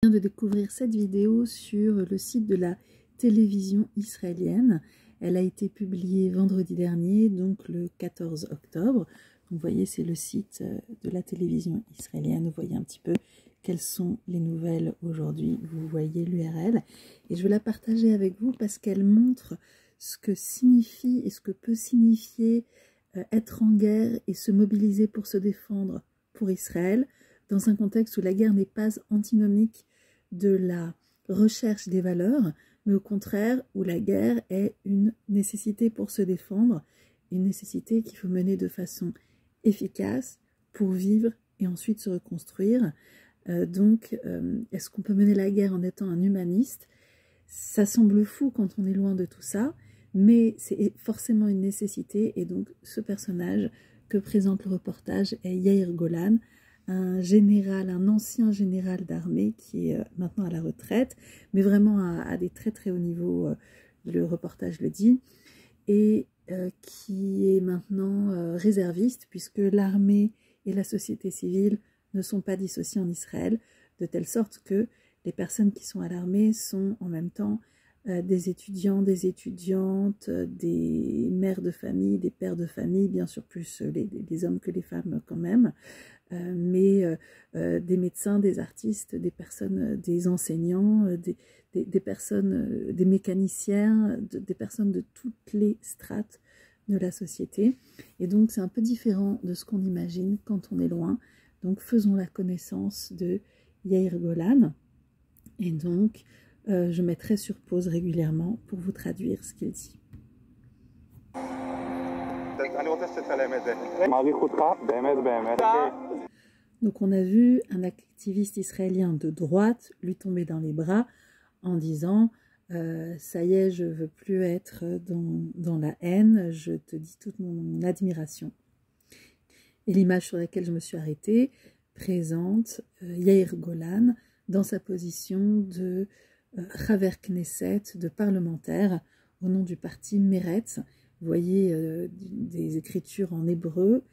Je viens de découvrir cette vidéo sur le site de la télévision israélienne. Elle a été publiée vendredi dernier, donc le 14 octobre. Donc, vous voyez, c'est le site de la télévision israélienne. Vous voyez un petit peu quelles sont les nouvelles aujourd'hui. Vous voyez l'URL. Et je vais la partager avec vous parce qu'elle montre ce que signifie et ce que peut signifier être en guerre et se mobiliser pour se défendre pour Israël, dans un contexte où la guerre n'est pas antinomique de la recherche des valeurs, mais au contraire où la guerre est une nécessité pour se défendre, une nécessité qu'il faut mener de façon efficace pour vivre et ensuite se reconstruire. Est-ce qu'on peut mener la guerre en étant un humaniste? Ça semble fou quand on est loin de tout ça, mais c'est forcément une nécessité. Et donc ce personnage que présente le reportage est Yair Golan, un général, un ancien général d'armée qui est maintenant à la retraite, mais vraiment à des très très hauts niveaux, le reportage le dit, et qui est maintenant réserviste, puisque l'armée et la société civile ne sont pas dissociées en Israël, de telle sorte que les personnes qui sont à l'armée sont en même temps des étudiants, des étudiantes, des mères de famille, des pères de famille, bien sûr plus les hommes que les femmes quand même, des médecins, des artistes, des personnes, des enseignants, des personnes, des mécaniciens, des personnes de toutes les strates de la société. Et donc c'est un peu différent de ce qu'on imagine quand on est loin. Donc faisons la connaissance de Yair Golan. Et donc je mettrai sur pause régulièrement pour vous traduire ce qu'il dit. Donc on a vu un activiste israélien de droite lui tomber dans les bras en disant ça y est, je ne veux plus être dans la haine, je te dis toute mon admiration. Et l'image sur laquelle je me suis arrêtée présente Yair Golan dans sa position de Chaver Knesset, de parlementaire au nom du parti Meretz. Vous voyez des écritures en hébreu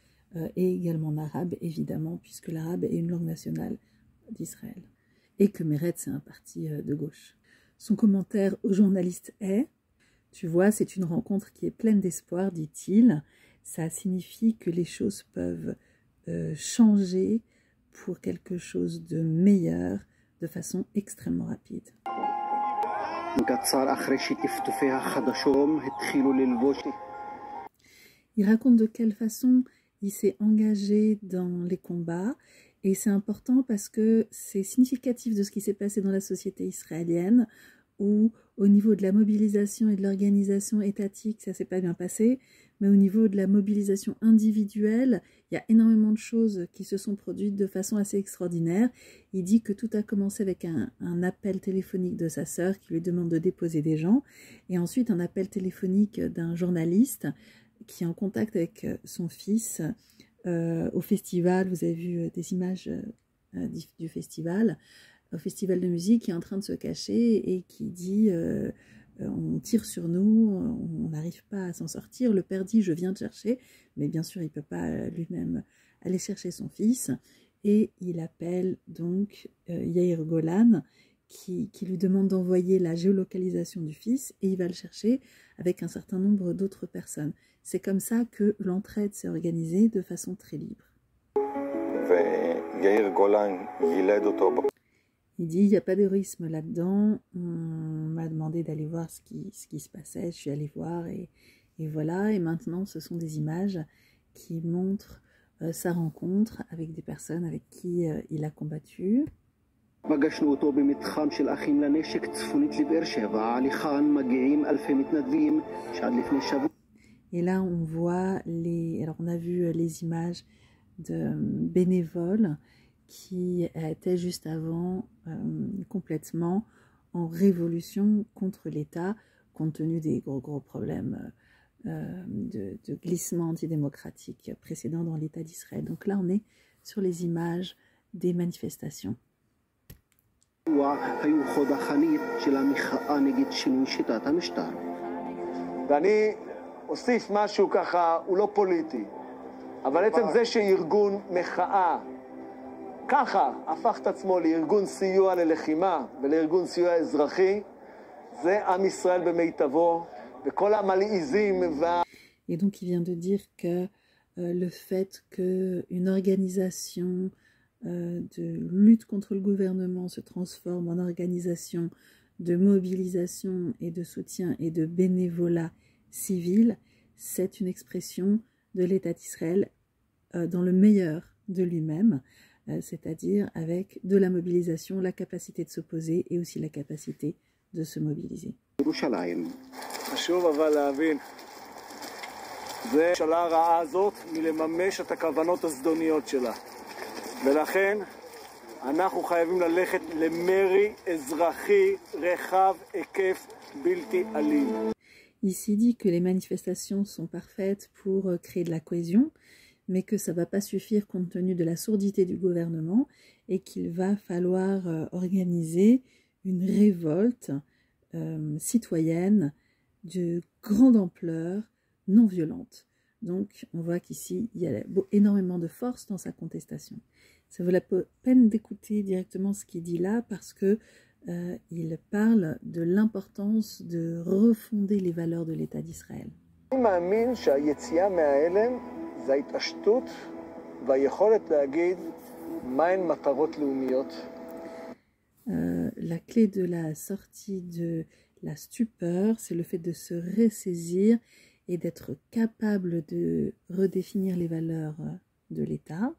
et également en arabe, évidemment, puisque l'arabe est une langue nationale d'Israël. Et que Meretz est un parti de gauche. Son commentaire au journaliste est « Tu vois, c'est une rencontre qui est pleine d'espoir, dit-il. Ça signifie que les choses peuvent changer pour quelque chose de meilleur de façon extrêmement rapide. » Il raconte de quelle façon il s'est engagé dans les combats, et c'est important parce que c'est significatif de ce qui s'est passé dans la société israélienne, où au niveau de la mobilisation et de l'organisation étatique, ça s'est pas bien passé, mais au niveau de la mobilisation individuelle, il y a énormément de choses qui se sont produites de façon assez extraordinaire. Il dit que tout a commencé avec un appel téléphonique de sa sœur qui lui demande de déposer des gens, et ensuite un appel téléphonique d'un journaliste qui est en contact avec son fils au festival. Vous avez vu des images du festival, au festival de musique, qui est en train de se cacher et qui dit on tire sur nous, on n'arrive pas à s'en sortir. Le père dit je viens te chercher, mais bien sûr il ne peut pas lui-même aller chercher son fils, et il appelle donc Yair Golan qui lui demande d'envoyer la géolocalisation du fils, et il va le chercher avec un certain nombre d'autres personnes. C'est comme ça que l'entraide s'est organisée de façon très libre. Il dit, il n'y a pas d'héroïsme là-dedans. On m'a demandé d'aller voir ce qui se passait. Je suis allée voir et voilà. Et maintenant, ce sont des images qui montrent sa rencontre avec des personnes avec qui il a combattu. Et là, on voit alors on a vu les images de bénévoles qui étaient juste avant complètement en révolution contre l'État, compte tenu des gros problèmes de glissement antidémocratique précédent dans l'État d'Israël. Donc là, on est sur les images des manifestations. ואני אוסיף משהו ככה, הוא לא פוליטי, אבל עצם זה שארגון מחאה ככה הפך את עצמו לארגון סיוע ללחימה ולארגון סיוע אזרחי, זה עם ישראל במיטבו, וכל המלעיזים Et donc il vient de dire que le fait qu'une organisation de lutte contre le gouvernement se transforme en organisation de mobilisation et de soutien et de bénévolat civil, c'est une expression de l'État d'Israël dans le meilleur de lui-même, c'est-à-dire avec de la mobilisation, la capacité de s'opposer et aussi la capacité de se mobiliser. חשוב אבל להבין, זה הממשלה הרעה הזאת מלממש את הכוונות הזדוניות שלה. ולכן אנחנו חייבים ללכת למרי אזרחי רחב היקף בלתי אלים. Ici dit que les manifestations sont parfaites pour créer de la cohésion, mais que ça ne va pas suffire compte tenu de la sourdité du gouvernement et qu'il va falloir organiser une révolte citoyenne de grande ampleur, non violente. Donc on voit qu'ici il y a énormément de force dans sa contestation. Ça vaut la peine d'écouter directement ce qu'il dit là parce que il parle de l'importance de refonder les valeurs de l'État d'Israël. אני מאמין שהיציאה מההלם זה ההתעשתות והיכולת להגיד מהן מטרות לאומיות. La clé de la sortie de la stupeur, c'est le fait de se ressaisir et d'être capable de redéfinir les valeurs de l'État.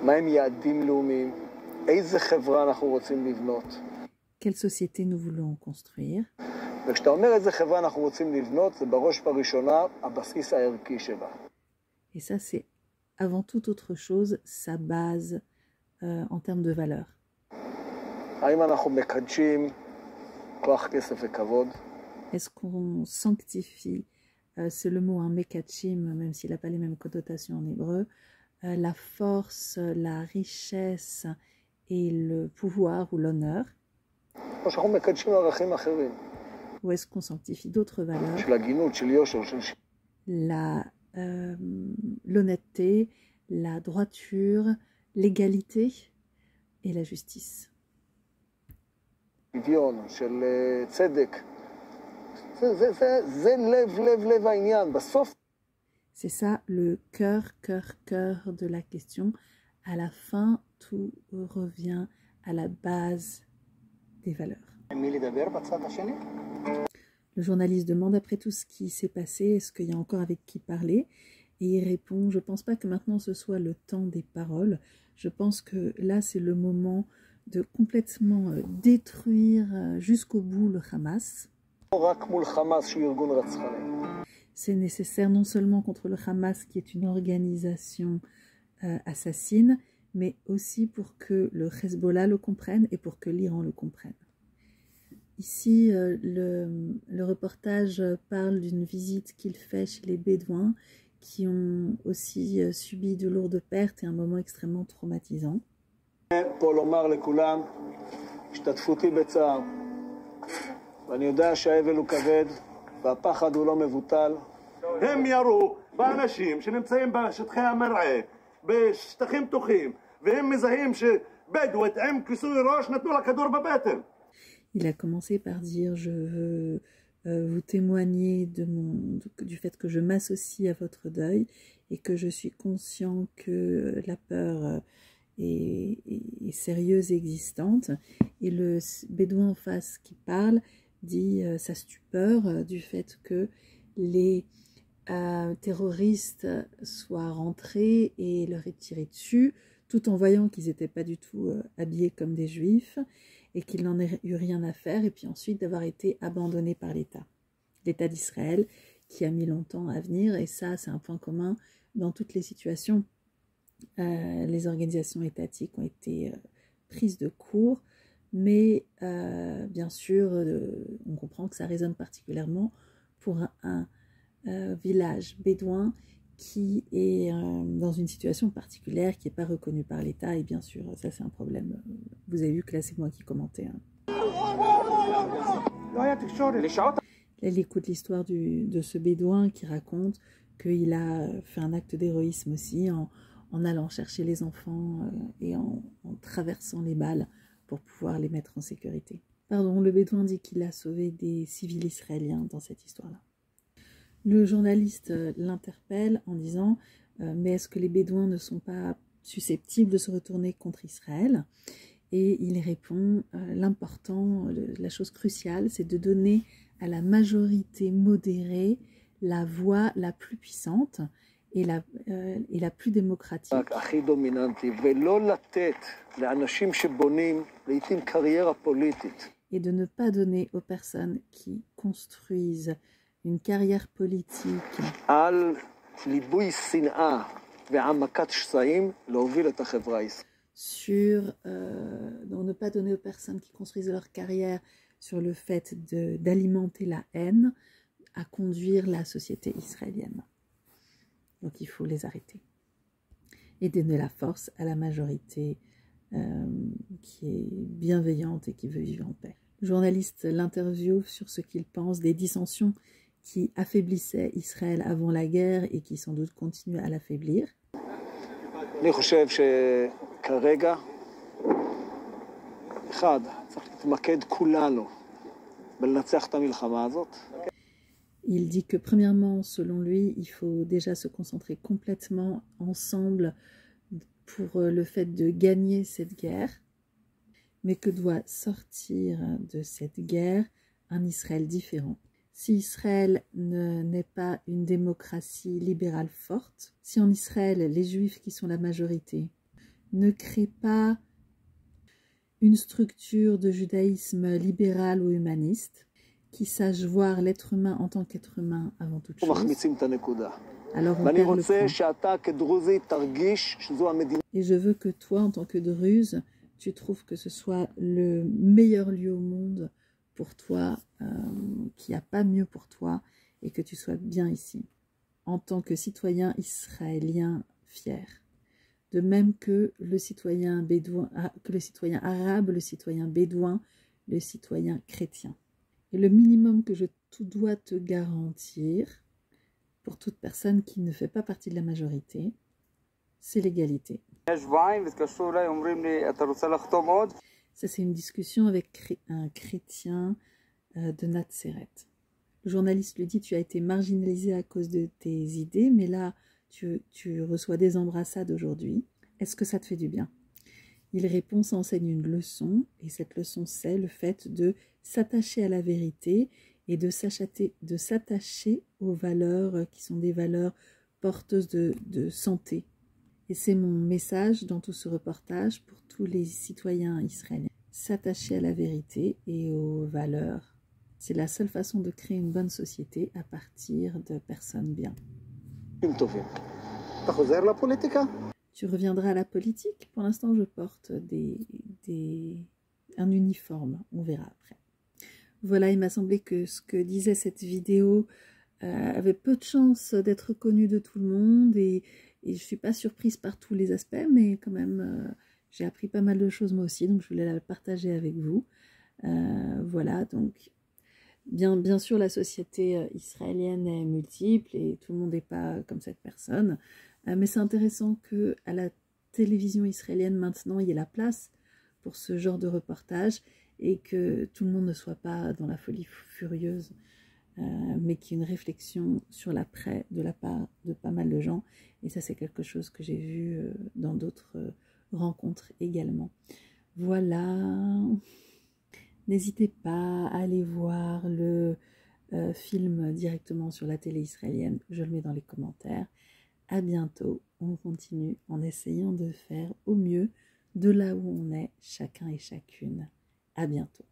מהם יעדים לאומיים? איזה חברה אנחנו רוצים לבנות? Quelle société nous voulons construire? וכשאתה אומר איזה חברה אנחנו רוצים לבנות, זה בראש ובראשונה הבסיס הערכי שלה. Et ça, c'est avant toute autre chose sa base en termes de valeurs. האם אנחנו מקדשים כוח, כסף וכבוד? Est-ce qu'on sanctifie, c'est le mot mekachim, même s'il n'a pas les mêmes connotations en hébreu, la force, la richesse et le pouvoir ou l'honneur? או שאנחנו מקדשים ערכים אחרים? Ou est-ce qu'on sanctifie d'autres valeurs? של הגינות, של יושר, של... L'honnêteté, la droiture, l'égalité et la justice. שוויון, של צדק. זה לב העניין. בסוף... C'est ça le cœur de la question. À la fin, tout revient à la base des valeurs. Le journaliste demande après tout ce qui s'est passé, est-ce qu'il y a encore avec qui parler? Et il répond, je ne pense pas que maintenant ce soit le temps des paroles. Je pense que là c'est le moment de complètement détruire jusqu'au bout le Hamas. C'est nécessaire non seulement contre le Hamas qui est une organisation assassine, mais aussi pour que le Hezbollah le comprenne et pour que l'Iran le comprenne. Ici, le reportage parle d'une visite qu'il fait chez les Bédouins qui ont aussi subi de lourdes pertes et un moment extrêmement traumatisant. פה לומר לכולם, השתתפותי בצער, ואני יודע שהאבל הוא כבד, והפחד הוא לא מבוטל. הם ירו באנשים שנמצאים בשטחי המרעה, בשטחים פתוחים, והם מזהים שבדואית עם כיסוי ראש נתנו לה כדור בבטן. Il a commencé par dire, je veux vous témoigner du fait que je m'associe à votre deuil et que je suis conscient que la peur est sérieuse et existante. Et le bédouin en face qui parle dit sa stupeur du fait que les terroristes soient rentrés et leur aient tiré dessus, tout en voyant qu'ils n'étaient pas du tout habillés comme des juifs et qu'il n'en ait eu rien à faire, et puis ensuite d'avoir été abandonnés par l'État d'Israël, qui a mis longtemps à venir, et ça c'est un point commun dans toutes les situations. Les organisations étatiques ont été prises de court, mais bien sûr on comprend que ça résonne particulièrement pour un village bédouin qui est dans une situation particulière, qui n'est pas reconnue par l'État, et bien sûr, ça c'est un problème. Vous avez vu que là c'est moi qui commentais. Elle écoute l'histoire de ce bédouin qui raconte qu'il a fait un acte d'héroïsme aussi en allant chercher les enfants et en traversant les balles pour pouvoir les mettre en sécurité. Pardon, le Bédouin dit qu'il a sauvé des civils israéliens dans cette histoire-là. Le journaliste l'interpelle en disant « Mais est-ce que les Bédouins ne sont pas susceptibles de se retourner contre Israël ?» Et il répond l'important, la chose cruciale, c'est de donner à la majorité modérée la voix la plus puissante et la plus démocratique. Et de ne pas donner aux personnes qui construisent une carrière politique donc ne pas donner aux personnes qui construisent leur carrière sur le fait d'alimenter la haine à conduire la société israélienne. Donc il faut les arrêter. Et donner la force à la majorité qui est bienveillante et qui veut vivre en paix. Le journaliste l'interviewe sur ce qu'il pense des dissensions qui affaiblissaient Israël avant la guerre et qui sans doute continuent à l'affaiblir. אני חושב שכרגע, אחד, צריך להתמקד כולנו בלנצח את המלחמה הזאת. Il dit que premièrement, selon lui, il faut déjà se concentrer complètement ensemble pour le fait de gagner cette guerre, mais que doit sortir de cette guerre un Israël différent. Si Israël n'est pas une démocratie libérale forte, si en Israël les Juifs qui sont la majorité ne créent pas une structure de judaïsme libéral ou humaniste, qui sache voir l'être humain en tant qu'être humain avant toute chose, alors on perd le point. Et je veux que toi, en tant que Druze, tu trouves que ce soit le meilleur lieu au monde pour toi, qu'il n'y a pas mieux pour toi, et que tu sois bien ici, en tant que citoyen israélien fier. De même que le citoyen bédouin, que le citoyen arabe, le citoyen bédouin, le citoyen chrétien. Et le minimum que je dois te garantir, pour toute personne qui ne fait pas partie de la majorité, c'est l'égalité. Ça, c'est une discussion avec un chrétien de Nazareth. Le journaliste lui dit, tu as été marginalisé à cause de tes idées, mais là, tu reçois des embrassades aujourd'hui. Est-ce que ça te fait du bien? Il répond, ça enseigne une leçon, et cette leçon, c'est le fait de s'attacher à la vérité et de s'attacher aux valeurs qui sont des valeurs porteuses de santé. Et c'est mon message dans tout ce reportage pour tous les citoyens israéliens. S'attacher à la vérité et aux valeurs. C'est la seule façon de créer une bonne société à partir de personnes bien. Tu reviendras à la politique? Pour l'instant, je porte un uniforme. On verra après. Voilà, il m'a semblé que ce que disait cette vidéo avait peu de chance d'être connu de tout le monde et je ne suis pas surprise par tous les aspects, mais quand même, j'ai appris pas mal de choses moi aussi, donc je voulais la partager avec vous. Voilà, donc bien sûr, la société israélienne est multiple et tout le monde n'est pas comme cette personne. Mais c'est intéressant qu'à la télévision israélienne maintenant, il y ait la place pour ce genre de reportage et que tout le monde ne soit pas dans la folie furieuse, mais qu'il y ait une réflexion sur l'après de la part de pas mal de gens. Et ça, c'est quelque chose que j'ai vu dans d'autres rencontres également. Voilà. N'hésitez pas à aller voir le film directement sur la télé israélienne. Je le mets dans les commentaires. À bientôt, on continue en essayant de faire au mieux de là où on est, chacun et chacune. À bientôt.